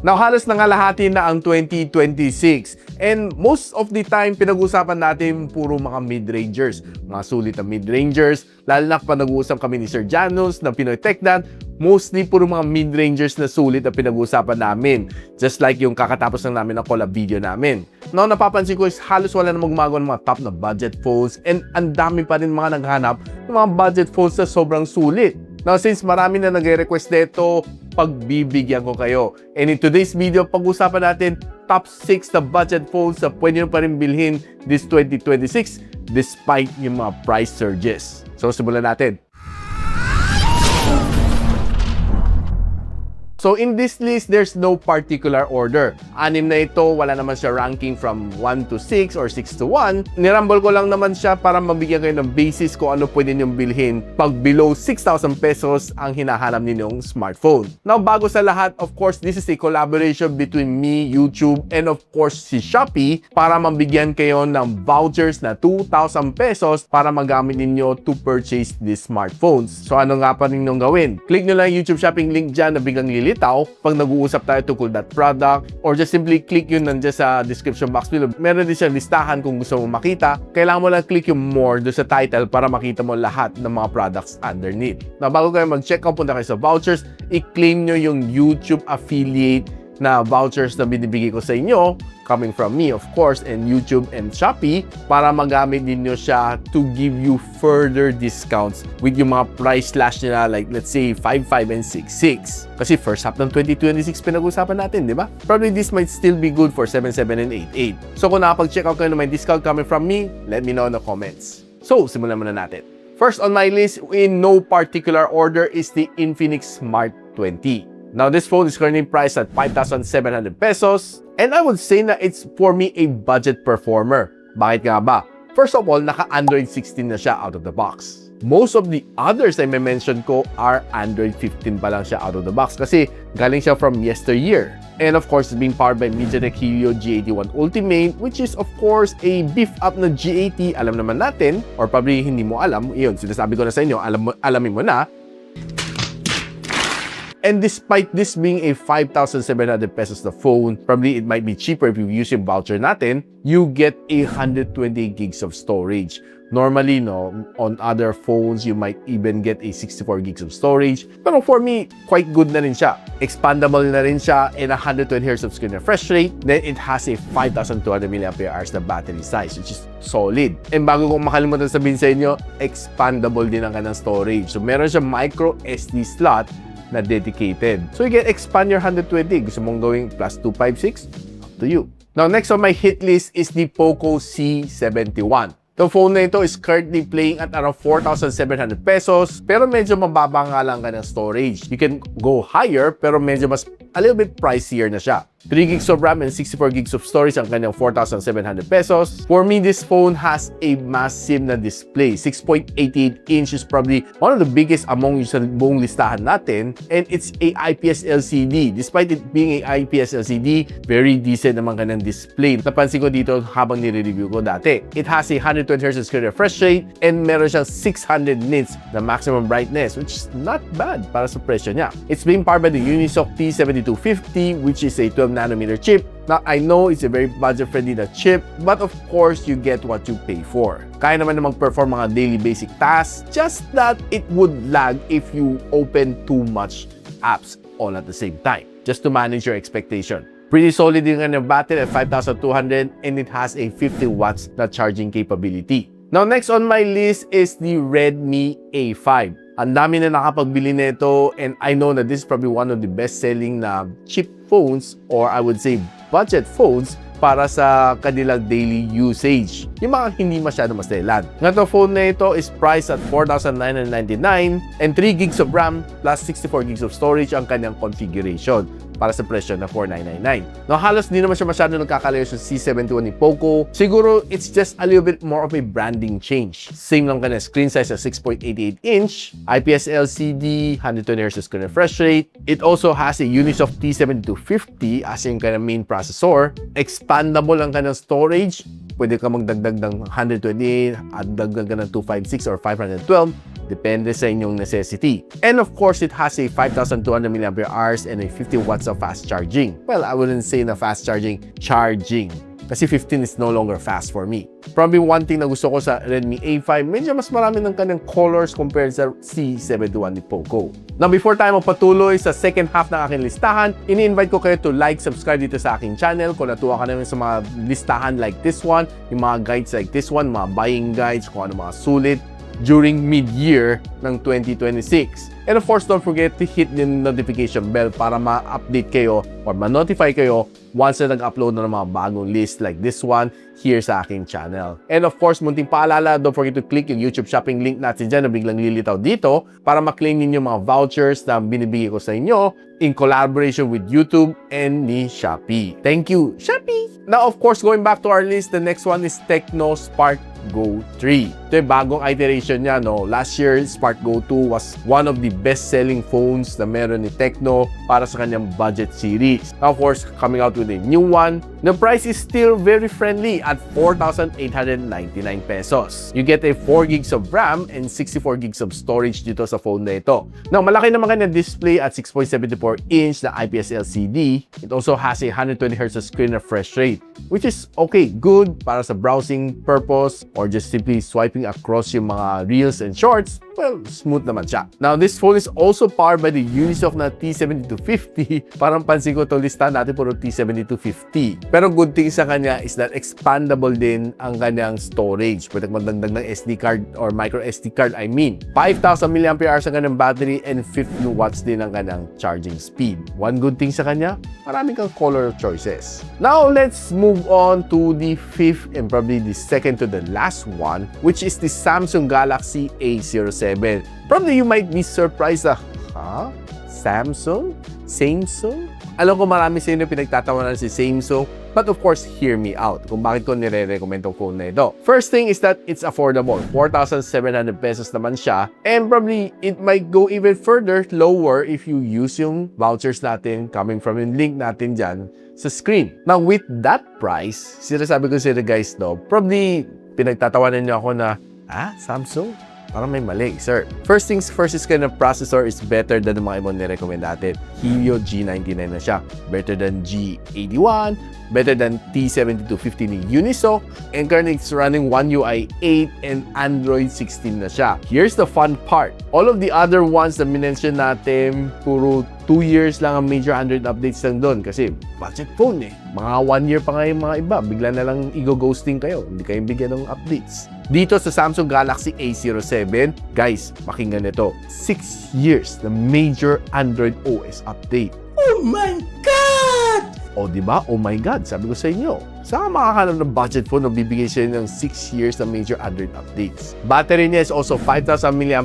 Now, halos nangalahati na ang 2026. And most of the time, pinag-uusapan natin puro mga mid-rangers. Mga sulit na mid-rangers. Lalo na pa nag-uusap kami ni Sir Janus ng Pinoy Technan. Mostly puro mga mid-rangers na sulit na pinag-uusapan namin. Just like yung kakatapos lang namin ng collab video namin. Now, napapansin ko is halos wala na gumagawa ng mga top na budget phones. And ang dami pa rin mga naghanap ng mga budget phones na sobrang sulit. Now, since marami na nagre-request nito, pagbibigyan ko kayo. And in today's video, pag-usapan natin top 6 na budget phones na pwede nyo pa rin bilhin this 2026 despite yung mga price surges. So, simulan natin. So, in this list, there's no particular order. Anim na ito, wala naman siya ranking from 1 to 6 or 6 to 1. Nirumble ko lang naman siya para mabigyan kayo ng basis kung ano pwede niyong bilhin pag below 6,000 pesos ang hinahanap ninyong smartphone. Now, bago sa lahat, of course, this is a collaboration between me, YouTube, and of course, si Shopee para mabigyan kayo ng vouchers na 2,000 pesos para magamit ninyo to purchase these smartphones. So, ano nga pa ninyong gawin? Click nyo lang YouTube shopping link dyan na biglang lilitaw pag nag-uusap tayo tungkol that product, or just simply click yun nandiyan sa description box below. Meron din siyang listahan kung gusto mo makita. Kailangan mo lang click yung more doon sa title para makita mo lahat ng mga products underneath. Na bago kayo mag-check out, punta kayo sa vouchers, i-claim nyo yung YouTube affiliate na vouchers na binibigay ko sa inyo, coming from me, of course, and YouTube and Shopee, para magamit ninyo siya to give you further discounts with yung mga price slash nila, like let's say 5.5 and 6.6. Kasi first half ng 2026 pinag-usapan natin, di ba? Probably this might still be good for 7.7 and 8.8. So kung nakapag-check out kayo na may discount coming from me, let me know in the comments. So, simulan muna natin. First on my list, in no particular order, is the Infinix Smart 20. Now, this phone is currently priced at 5,700 pesos. And I would say na it's, for me, a budget performer. Bakit nga ba? First of all, naka-Android 16 na siya out of the box. Most of the others I may mention ko are Android 15 pa lang siya out of the box kasi galing siya from yesteryear. And of course, it's being powered by MediaTek Helio G81 Ultimate, which is of course a beef-up na G80. Alam naman natin, or probably hindi mo alam, yun, sinasabi ko na sa inyo, alamin mo na. And despite this being a 5,700 pesos na phone, probably it might be cheaper if you use yung voucher natin, you get 120 gigs of storage. Normally, no, on other phones, you might even get a 64 gigs of storage. Pero for me, quite good na rin siya. Expandable na rin siya and 120 Hz of screen refresh rate. Then it has a 5,200 mAh na battery size, which is solid. And bago kong makalimutan sabihin sa inyo, expandable din ang kanyang storage. So meron siya micro SD slot na dedicated. So you can expand your 120. Gusto mong gawing plus 256? Up to you. Now, next on my hit list is the Poco C71. The phone na ito is currently playing at around 4,700 pesos, pero medyo mababa nga lang ka ng storage. You can go higher, pero medyo mas a little bit pricier na siya. 3 gigs of RAM and 64 gigs of storage ang kanyang 4,700 pesos. For me, this phone has a massive na display. 6.88 inch is probably one of the biggest among yung sa buong listahan natin. And it's a IPS LCD. Despite it being a IPS LCD, very decent naman kanyang display. Napansin ko dito habang nire-review ko dati. It has a 120 Hz screen refresh rate and meron siyang 600 nits na maximum brightness, which is not bad para sa presyo niya. It's being powered by the Unisoc T7250, which is a 12nm chip. Now, I know it's a very budget-friendly na chip, but of course, you get what you pay for. Kaya naman na mag-perform mga daily basic tasks, just that it would lag if you open too much apps all at the same time, just to manage your expectation. Pretty solid din ang battery at 5,200 and it has a 50 watts na charging capability. Now, next on my list is the Redmi A5. Ang dami na nakapagbili nito and I know that this is probably one of the best-selling na cheap phones or I would say budget phones para sa kanilang daily usage. Yung mga hindi masyado maselan. Ngayon, phone na ito is priced at 4,999 and 3 gigs of RAM plus 64 gigs of storage ang kanyang configuration para sa presyo na 4,999. Now, halos di naman siya masyado nagkakalayo sa C71 ni Poco. Siguro, it's just a little bit more of a branding change. Same lang kanya screen size sa 6.88 inch, IPS LCD, 120 Hz screen refresh rate. It also has a Unisoc T7250 as yung kanyang main processor. Expandable ang kanyang storage. Pwede ka magdagdag ng 128 at dagdag ka ng 256 or 512. Depende sa inyong necessity. And of course, it has a 5,200 mAh and a 50 watts of fast charging. Well, I wouldn't say na fast charging. Kasi 15 is no longer fast for me. Probably one thing na gusto ko sa Redmi A5, medyo mas marami ng kanyang colors compared sa C71 ni Poco. Now, before tayo magpatuloy sa second half ng aking listahan, ini-invite ko kayo to like, subscribe dito sa aking channel. Kung natuwa ka naman sa mga listahan like this one, yung mga guides like this one, mga buying guides, kung ano mga sulit during mid-year ng 2026. And of course, don't forget to hit the notification bell para ma-update kayo or ma-notify kayo once na nag-upload na ng mga bagong list like this one here sa aking channel. And of course, munting paalala, don't forget to click yung YouTube shopping link natin dyan na biglang lilitaw dito para ma-claim ninyo mga vouchers na binibigay ko sa inyo in collaboration with YouTube and ni Shopee. Thank you, Shopee! Now, of course, going back to our list, the next one is Tecno Spark Go 3. Ito yung bagong iteration niya, no? Last year, Spark Go 2 was one of the best-selling phones na meron ni Tecno para sa kanyang budget series. Now, of course, coming out with a new one. The price is still very friendly at 4,899 pesos. You get a 4 gigs of RAM and 64 gigs of storage dito sa phone na ito. Now, malaki naman kanyang display at 6.74-inch na IPS LCD. It also has a 120Hz screen refresh rate, which is okay, good para sa browsing purpose or just simply swiping across yung mga reels and shorts. Well, smooth naman siya. Now, this phone is also powered by the Unisoc na T7250. Parang pansin ko itong listahan natin puro T7250. Pero good thing sa kanya is that expandable din ang kanyang storage. Pwede magdagdag ng SD card or micro SD card, I mean. 5,000 mAh ang kanyang battery and 15 watts din ang kanyang charging speed. One good thing sa kanya, marami kang color choices. Now, let's move on to the fifth and probably the second to the last one, which is the Samsung Galaxy A07. Probably you might be surprised Samsung? Samsung? Alam ko marami sa inyo pinagtatawanan si Samsung, but of course, hear me out kung bakit ko nire-recommend tong phone na ito. First thing is that it's affordable. 4,700 pesos naman siya, and probably it might go even further lower if you use yung vouchers natin coming from yung link natin dyan sa screen. Now, with that price, sinasabi ko sila guys, no, probably pinagtatawanan niyo ako na, Samsung? Parang may mali, sir. First things first is kanyang processor is better than the mga ibang nirecommend natin. Helio G99 na siya. Better than G81, better than T7250 ni Unisoc, and currently it's running One UI 8 and Android 16 na siya. Here's the fun part. All of the other ones na minention natin, puro 2 years lang ang major Android updates lang doon kasi budget phone eh. Mga 1 year pa nga yung mga iba. Bigla na lang i-ghosting kayo. Hindi kayo bigyan ng updates. Dito sa Samsung Galaxy A07, guys, pakinggan nito. 6 years na major Android OS update. Oh my God! O diba? Oh my God, sabi ko sa inyo. Saan makakalam ng budget phone na bibigay siya ng 6 years na major Android updates? Battery niya is also 5,000 mAh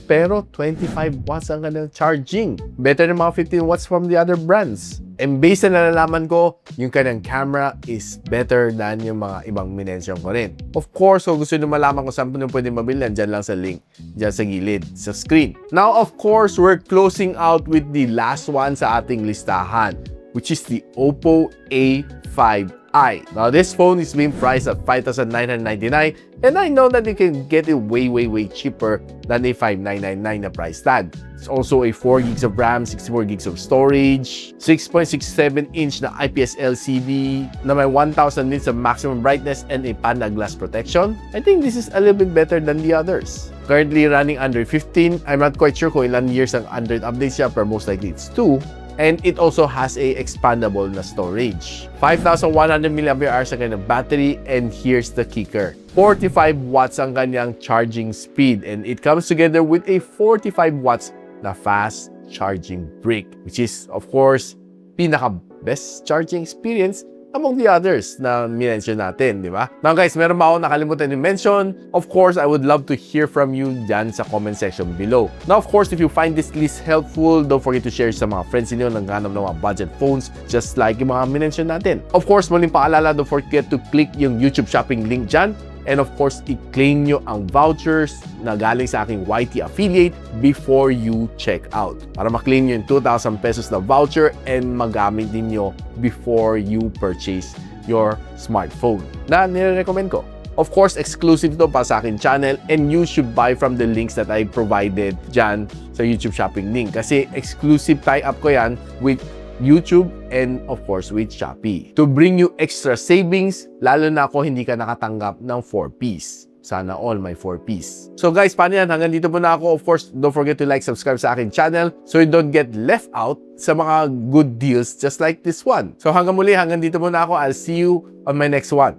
pero 25 watts ang kanyang charging. Better than mga 15 watts from the other brands. And based na nalalaman ko, yung kanyang camera is better than yung mga ibang minention ko rin. Of course, kung gusto nyo malaman kung saan po nyo pwede mabili, dyan lang sa link, dyan sa gilid, sa screen. Now, of course, we're closing out with the last one sa ating listahan, which is the Oppo A5i. Now, this phone is being priced at 5,999, and I know that you can get it way cheaper than a 5,999 na price tag. It's also a 4 gigs of RAM, 64 gigs of storage, 6.67-inch na IPS LCD na may 1,000 nits of maximum brightness and a Panda glass protection. I think this is a little bit better than the others. Currently running Android 15. I'm not quite sure kung ilan years ang Android updates siya, but most likely it's 2. And it also has a expandable na storage. 5,100 mAh ang kanyang battery, and here's the kicker. 45 watts ang kanyang charging speed, and it comes together with a 45 watts na fast charging brick, which is, of course, pinaka-best charging experience among the others na minention natin, di ba? Now guys, meron ba ako nakalimutan i-mention? Of course, I would love to hear from you dyan sa comment section below. Now, of course, if you find this list helpful, don't forget to share sa mga friends niyo nang ganap ng mga budget phones just like yung mga minention natin. Of course, muling paalala, don't forget to click yung YouTube shopping link dyan. And of course, i-claim nyo ang vouchers na galing sa aking YT affiliate before you check out. Para ma-claim nyo yung 2,000 pesos na voucher and magamit din nyo before you purchase your smartphone na nire-recommend ko. Of course, exclusive to para sa akin channel and you should buy from the links that I provided dyan sa YouTube shopping link. Kasi exclusive tie-up ko yan with YouTube and of course with Shopee. To bring you extra savings, lalo na ako hindi ka nakatanggap ng 4-piece. Sana all my 4-piece. So guys, paano yan? Hanggang dito muna ako. Of course, don't forget to like, subscribe sa akin channel so you don't get left out sa mga good deals just like this one. So hanggang muli, hanggang dito muna ako. I'll see you on my next one.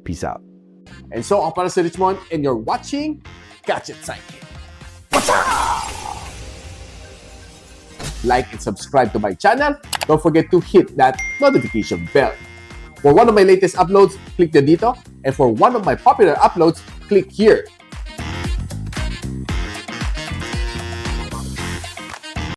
Peace out. And so, ako para si Richmond and you're watching Gadget Sidekick. What's up? Like and subscribe to my channel. Don't forget to hit that notification bell. For one of my latest uploads, click the dito. And for one of my popular uploads, click here.